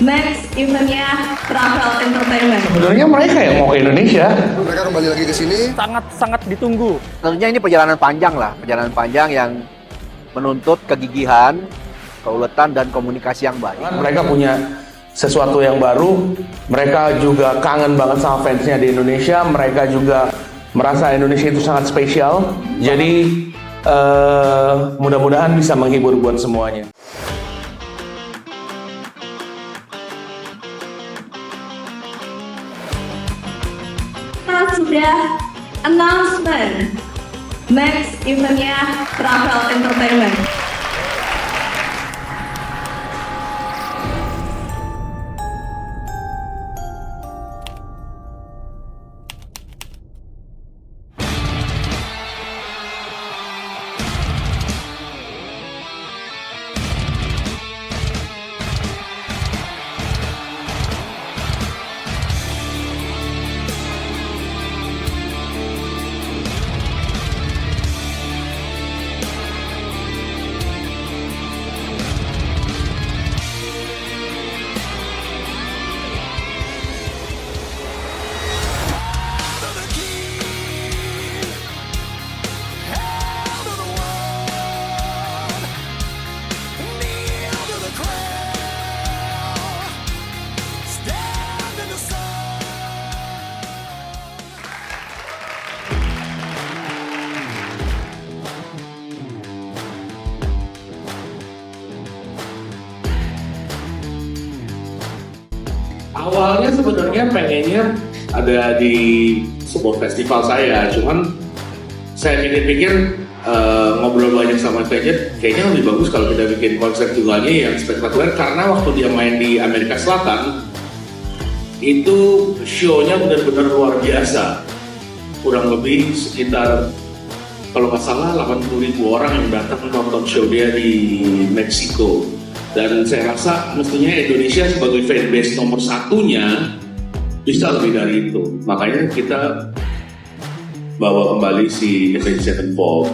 Next eventnya Travel Entertainment. Sebenarnya mereka yang mau ke Indonesia. Mereka kembali lagi ke sini. Sangat ditunggu. Tentunya ini perjalanan panjang yang menuntut kegigihan, keuletan dan komunikasi yang baik. Mereka punya sesuatu yang baru. Mereka juga kangen banget sama fansnya di Indonesia. Mereka juga merasa Indonesia itu sangat spesial. Jadi mudah-mudahan bisa menghibur buat semuanya. Sudah announcement. Next eventnya Travel Entertainment. Awalnya sebenarnya pengennya ada di sebuah festival saya, cuman saya pikir-pikir ngobrol banyak sama Avenged, kayaknya lebih bagus kalau kita bikin konser tunggalnya yang spektakuler, karena waktu dia main di Amerika Selatan itu show-nya benar-benar luar biasa. Kurang lebih sekitar, kalau nggak salah 80.000 orang yang datang nonton show dia di Meksiko. Dan saya rasa mestinya Indonesia sebagai fanbase nomor satunya bisa lebih dari itu. Makanya kita bawa kembali si Avenged Sevenfold.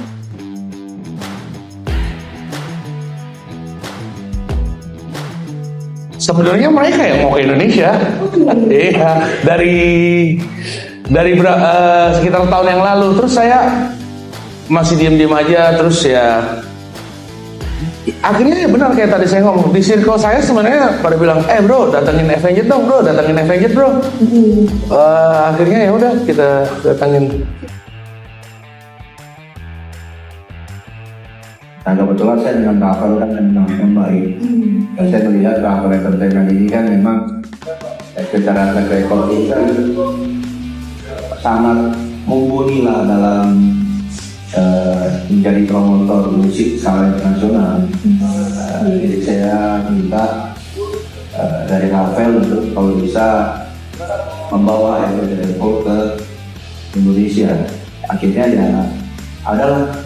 Sebenarnya mereka yang mau ke Indonesia. Iya, dari sekitar tahun yang lalu. Terus saya masih diem-diem aja. Terus ya akhirnya ya benar kayak tadi saya ngomong, di circle saya sebenarnya pada bilang, bro datangin Avenged dong bro, datangin Avenged bro. Akhirnya ya udah kita datangin. Nah kebetulan saya dengan Travel kan memang baik. Dan saya melihat Travel Entertainment ini kan memang secara track record itu sangat mumpuni lah dalam menjadi promotor musik skala internasional. Jadi saya minta dari Travel untuk kalau bisa membawa Avenged Sevenfold ke Indonesia. Akhirnya ya adalah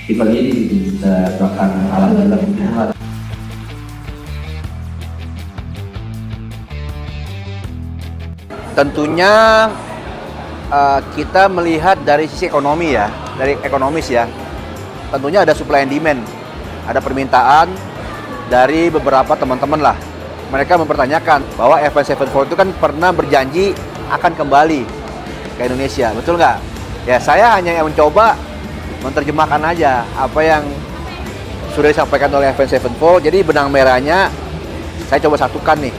event ini bisa bahkan alat-alat. Tentunya kita melihat dari sisi ekonomi ya, dari ekonomis ya. Tentunya ada supply and demand, ada permintaan dari beberapa teman-teman lah. Mereka mempertanyakan bahwa Avenged Sevenfold itu kan pernah berjanji akan kembali ke Indonesia, betul nggak? Ya saya hanya yang mencoba menerjemahkan aja apa yang sudah disampaikan oleh Avenged Sevenfold. Jadi benang merahnya saya coba satukan nih.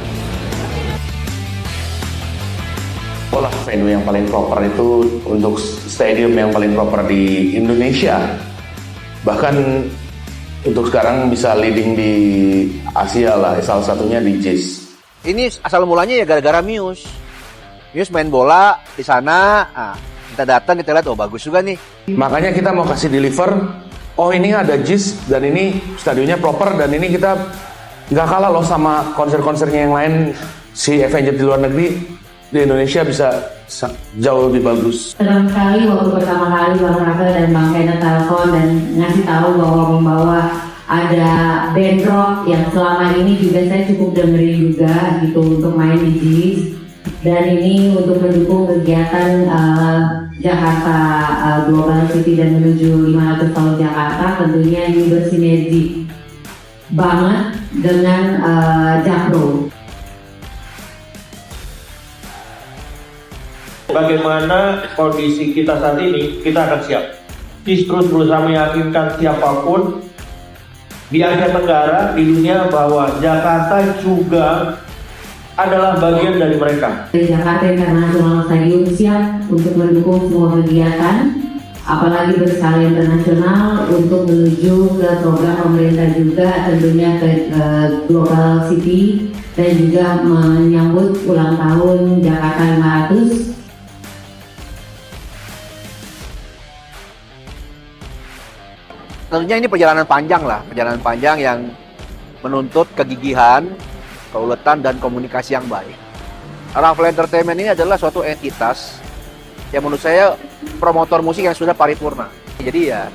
Pola venue yang paling proper itu untuk stadium yang paling proper di Indonesia. Bahkan untuk sekarang bisa leading di Asia lah, salah satunya di Jizz. Ini asal mulanya ya gara-gara Muse. Muse main bola di sana, kita datang kita lihat, oh bagus juga nih. Makanya kita mau kasih deliver, oh ini ada Jizz dan ini stadionnya proper dan ini kita nggak kalah loh sama konser-konsernya yang lain. Si Avenged di luar negeri, di Indonesia bisa jauh lebih bagus. Senang sekali waktu pertama kali Bang Rafael dan Bang Kenneth telepon dan ngasih tahu bahwa membawa ada band rock yang selama ini juga saya cukup dengerin juga gitu untuk main di Jizz. Dan ini untuk mendukung kegiatan Jakarta Global City dan menuju 500 tahun Jakarta, tentunya ini bersinergi banget dengan Jakpro. Bagaimana kondisi kita saat ini, kita akan siap. JIS terus berusaha meyakinkan siapapun di Asia Tenggara, di dunia, bahwa Jakarta juga adalah bagian dari mereka. Jakarta International Stadium siap untuk mendukung semua kegiatan, apalagi berskala internasional untuk menuju ke program pemerintah juga tentunya ke Global City dan juga menyambut ulang tahun Jakarta 500. Tentunya ini perjalanan panjang yang menuntut kegigihan, keuletan, dan komunikasi yang baik. Raffle Entertainment ini adalah suatu entitas yang menurut saya promotor musik yang sudah paripurna. Jadi ya,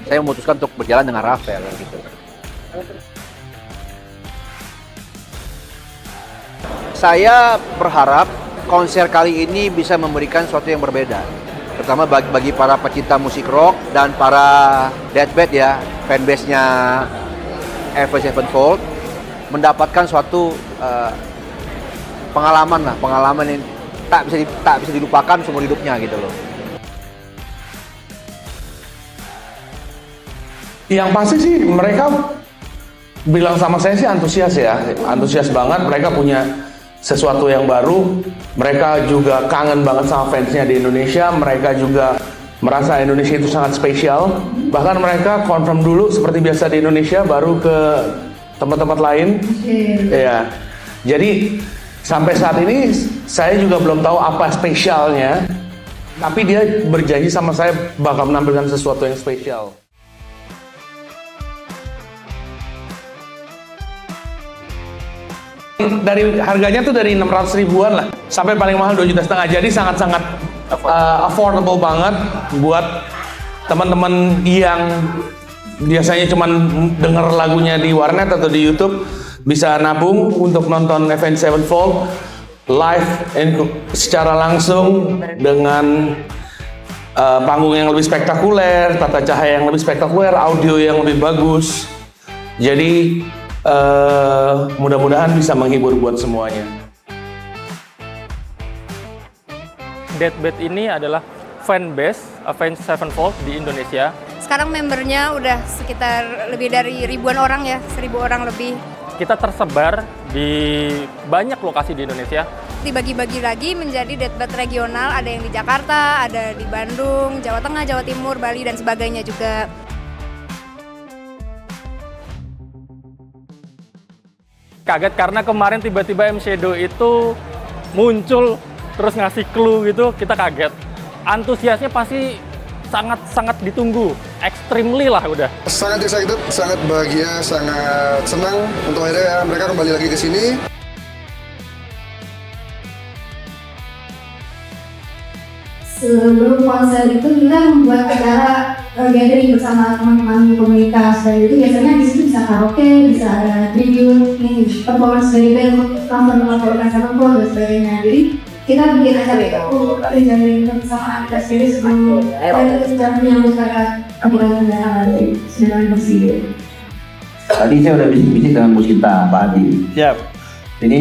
saya memutuskan untuk berjalan dengan Raffle gitu. Saya berharap konser kali ini bisa memberikan sesuatu yang berbeda. Terutama bagi para pecinta musik rock dan para deathbed ya, fanbase-nya Avenged Sevenfold, mendapatkan suatu pengalaman yang tak bisa dilupakan seumur hidupnya gitu loh. Yang pasti sih mereka bilang sama saya sih antusias banget. Mereka punya sesuatu yang baru. Mereka juga kangen banget sama fansnya di Indonesia. Mereka juga merasa Indonesia itu sangat spesial. Bahkan mereka confirm dulu seperti biasa di Indonesia, baru ke tempat-tempat lain. Ya, jadi sampai saat ini saya juga belum tahu apa spesialnya. Tapi dia berjanji sama saya bakal menampilkan sesuatu yang spesial. Dari harganya tuh dari 600 ribuan lah sampai paling mahal 2,5 juta, jadi sangat-sangat affordable banget buat teman-teman yang biasanya cuman denger lagunya di warnet atau di YouTube, bisa nabung untuk nonton Avenged Sevenfold live secara langsung dengan panggung yang lebih spektakuler, tata cahaya yang lebih spektakuler, audio yang lebih bagus. Jadi mudah-mudahan bisa menghibur buat semuanya. Deathbed ini adalah fanbase Avenged Sevenfold di Indonesia. Sekarang membernya udah sekitar lebih dari ribuan orang ya, 1.000 orang lebih. Kita tersebar di banyak lokasi di Indonesia. Dibagi-bagi lagi menjadi deathbed regional, ada yang di Jakarta, ada di Bandung, Jawa Tengah, Jawa Timur, Bali, dan sebagainya juga. Kaget karena kemarin tiba-tiba M Shadow itu muncul terus ngasih clue gitu, kita kaget. Antusiasnya pasti sangat ditunggu, extremely lah udah. Sangat excited, sangat bahagia, sangat senang untuk akhirnya mereka kembali lagi ke sini. Sebelum konser itu kita membuat acara gathering bersama teman-teman komunitas, dan itu biasanya di situ bisa karaoke, bisa ada tribute, performance dari band, cover Sevenfold dan sebagainya. Jadi kita bikin acara itu gathering bersama anak sendiri sebelum kita menyambut mereka kepulangan dari sedang bersih. Tadi saya udah bisik-bisik dengan Bu Sinta, Pak Adi. Siap. Ini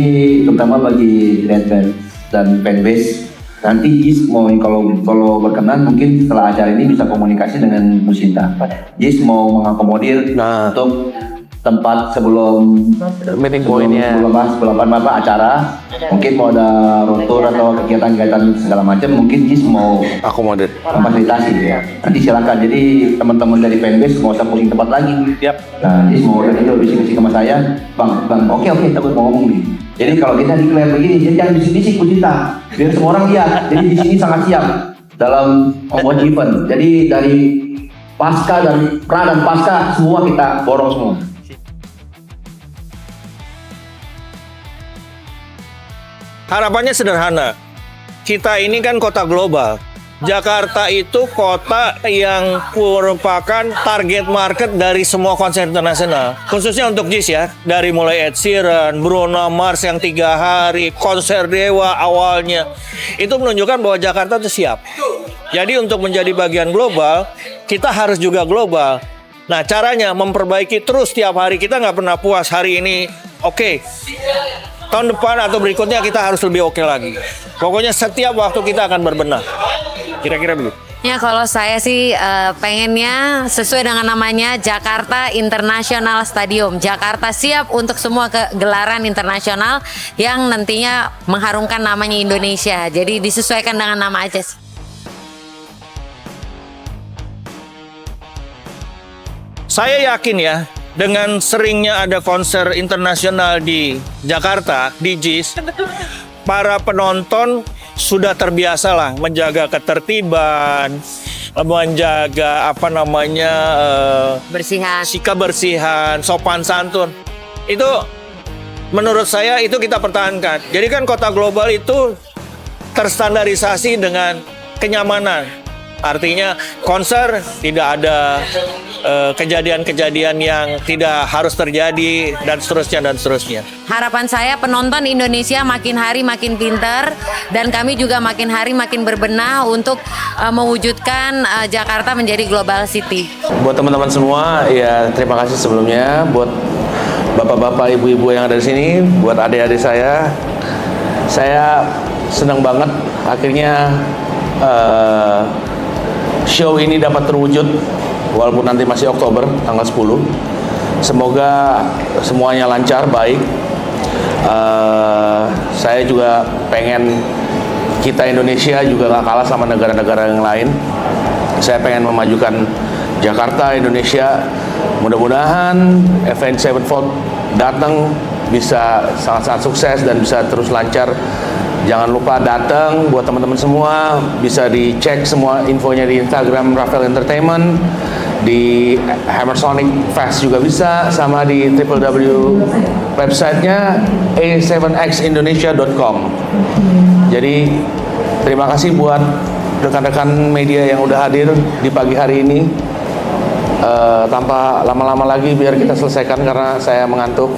terutama bagi deathbed dan fanbase. Nanti JIS mau kalau berkenan mungkin setelah acara ini bisa komunikasi dengan Bu Sinta. JIS mau mengakomodir untuk tempat sebelum Meeting point-nya. sebelum apa acara, mungkin mau ada road tour atau kegiatan-kegiatan segala macam, mungkin JIS mau Akomodir. memfasilitasi ya. Nanti silakan. Jadi teman-teman dari fanbase nggak usah pusing tempat lagi. Yap. Nah, JIS mau tadi udah bisik-bisik sama saya, bang, oke, takut mau ngomong nih. Jadi kalau kita declare begini, jadi jangan bisik-bisik Bu Sinta, biar semua orang lihat. Jadi di sini sangat siap dalam membuat event. Jadi dari pasca dan pra dan pasca semua kita borong semua. Harapannya sederhana, kita ini kan kota global. Jakarta itu kota yang merupakan target market dari semua konser internasional. Khususnya untuk JIS ya, dari mulai Ed Sheeran, Bruno Mars yang 3 hari, konser Dewa awalnya. Itu menunjukkan bahwa Jakarta itu siap. Jadi untuk menjadi bagian global, kita harus juga global. Nah caranya memperbaiki terus tiap hari, kita nggak pernah puas hari ini. Oke, tahun depan atau berikutnya kita harus lebih oke lagi. Pokoknya setiap waktu kita akan berbenah. Kira-kira begitu. Ya kalau saya sih pengennya sesuai dengan namanya Jakarta International Stadium. Jakarta siap untuk semua gelaran internasional yang nantinya mengharumkan namanya Indonesia. Jadi disesuaikan dengan nama aja sih. Saya yakin ya, dengan seringnya ada konser internasional di Jakarta, di JIS, para penonton sudah terbiasa lah menjaga ketertiban, menjaga kebersihan, sopan santun. Itu menurut saya itu kita pertahankan. Jadi kan kota global itu terstandarisasi dengan kenyamanan. Artinya konser tidak ada kejadian-kejadian yang tidak harus terjadi dan seterusnya. Harapan saya penonton Indonesia makin hari makin pintar dan kami juga makin hari makin berbenah untuk mewujudkan Jakarta menjadi global city. Buat teman-teman semua, ya terima kasih sebelumnya. Buat bapak-bapak, ibu-ibu yang ada di sini, buat adik-adik saya senang banget akhirnya show ini dapat terwujud. Walaupun nanti masih Oktober, tanggal 10. Semoga semuanya lancar, baik. Saya juga pengen kita Indonesia juga gak kalah sama negara-negara yang lain. Saya pengen memajukan Jakarta, Indonesia. Mudah-mudahan Avenged Sevenfold datang bisa sangat-sangat sukses dan bisa terus lancar. Jangan lupa datang, buat teman-teman semua bisa dicek semua infonya di Instagram Rafael Entertainment, di Hammersonic Fest juga bisa, sama di www websitenya a7xindonesia.com. Jadi terima kasih buat rekan-rekan media yang udah hadir di pagi hari ini. Tanpa lama-lama lagi biar kita selesaikan karena saya mengantuk.